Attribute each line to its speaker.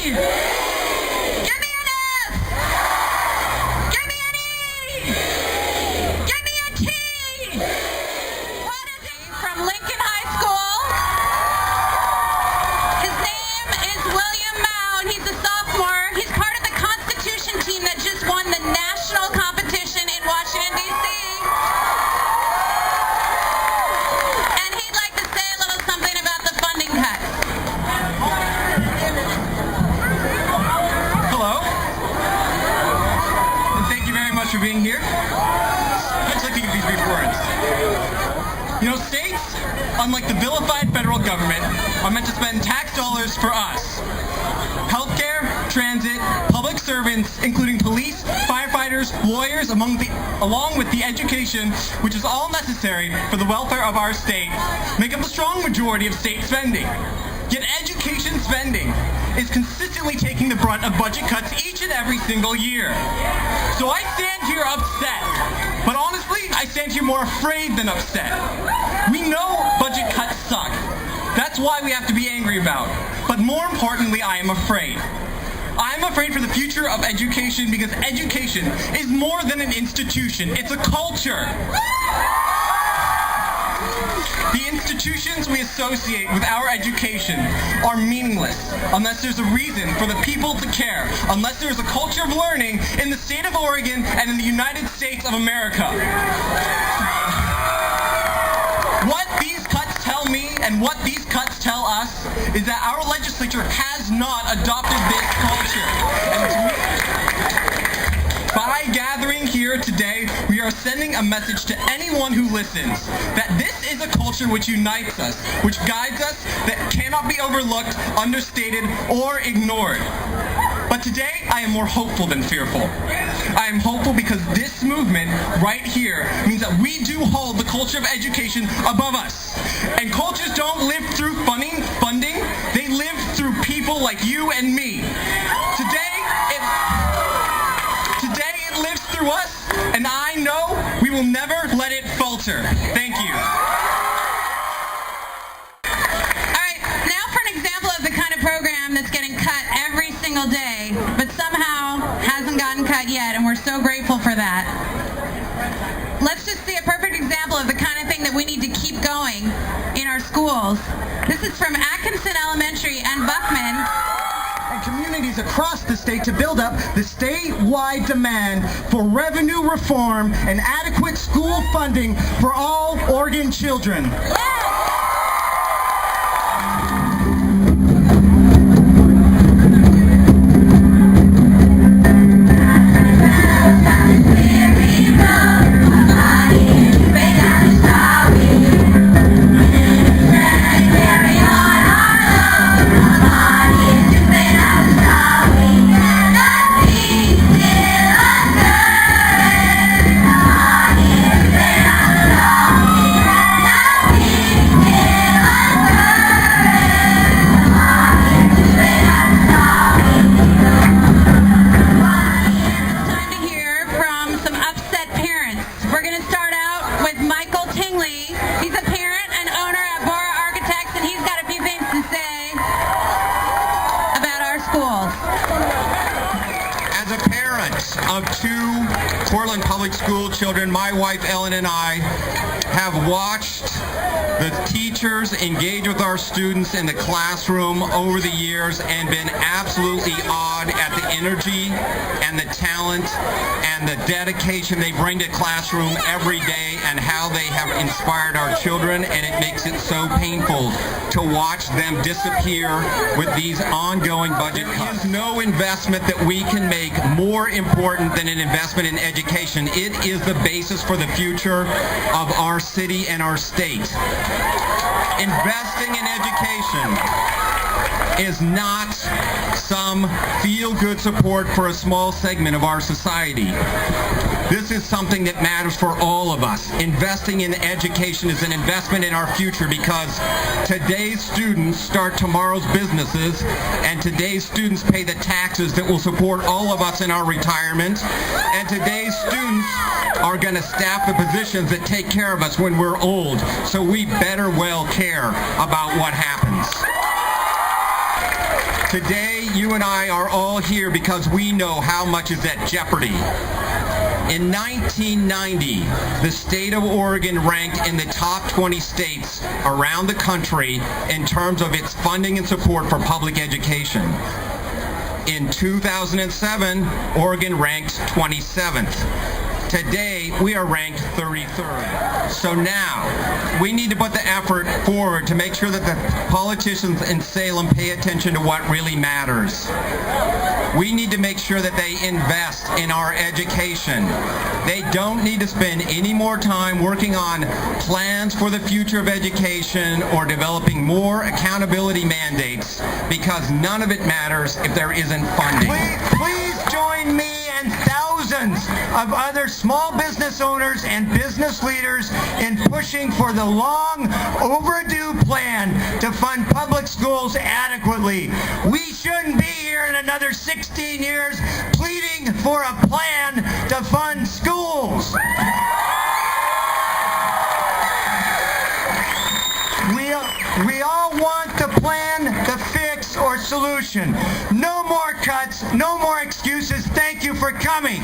Speaker 1: Give me an F! Give me an E! Give me a T! What is he? From Lincoln High School. His name is William Mao, and he's a sophomore. He's part of the Constitution team that just won the national competition in Washington, D.C. And he'd like to say a little something about the funding cuts.
Speaker 2: Hello. And thank you very much for being here. I'd just like to give these brief words. You know, states, unlike the vilified federal government, are meant to spend tax dollars for us. Healthcare, transit, public servants, including police, firefighters, lawyers, along with the education, which is all necessary for the welfare of our state, make up a strong majority of state spending. Yet education spending is consistently taking the brunt of budget cuts each and every single year. So I stand here upset, but honestly, I stand here more afraid than upset. We know budget cuts suck. That's why we have to be angry about. But more importantly, I am afraid. I'm afraid for the future of education because education is more than an institution. It's a culture. The institutions we associate with our education are meaningless unless there's a reason for the people to care, unless there's a culture of learning in the state of Oregon and in the United States of America. What these cuts tell me and what these cuts tell us is that our legislature has not adopted this culture. And to me, by gathering here today, we are sending a message to anyone who listens that this is a culture which unites us, which guides us, that cannot be overlooked, understated, or ignored. But today, I am more hopeful than fearful. I am hopeful because this movement right here means that we do hold the culture of education above us. And cultures don't live through funding, they live through people like you and me. Today it lives through us, and I know we will never let it falter. Thank you.
Speaker 1: Program that's getting cut every single day, but somehow hasn't gotten cut yet, and we're so grateful for that. Let's just see a perfect example of the kind of thing that we need to keep going in our schools. This is from Atkinson Elementary and Buckman.
Speaker 3: And communities across the state to build up the statewide demand for revenue reform and adequate school funding for all Oregon children.
Speaker 4: Of two Portland Public School children, my wife Ellen and I have watched the teachers engage with our students in the classroom over the years and been absolutely awed at the energy and the talent and the dedication they bring to classroom every day and how they have inspired our children, and it makes it so painful to watch them disappear with these ongoing budget cuts. There is no investment that we can make more important than an investment in education. It is the basis for the future of our city and our state. Investing in education is not some feel-good support for a small segment of our society. This is something that matters for all of us. Investing in education is an investment in our future because today's students start tomorrow's businesses, and today's students pay the taxes that will support all of us in our retirement, and today's students are going to staff the positions that take care of us when we're old, so we better well care about what happens. Today, you and I are all here because we know how much is at jeopardy. In 1990, the state of Oregon ranked in the top 20 states around the country in terms of its funding and support for public education. In 2007, Oregon ranked 27th. Today, we are ranked 33rd. So now, we need to put the effort forward to make sure that the politicians in Salem pay attention to what really matters. We need to make sure that they invest in our education. They don't need to spend any more time working on plans for the future of education or developing more accountability mandates, because none of it matters if there isn't funding.
Speaker 3: Please join me and thousands of other small business owners and business leaders in pushing for the long overdue plan to fund public schools adequately. We shouldn't be here in another 16 years pleading for a plan to fund schools. We all want the plan, the fix, or solution. No more cuts, no more excuses. Thank you for coming.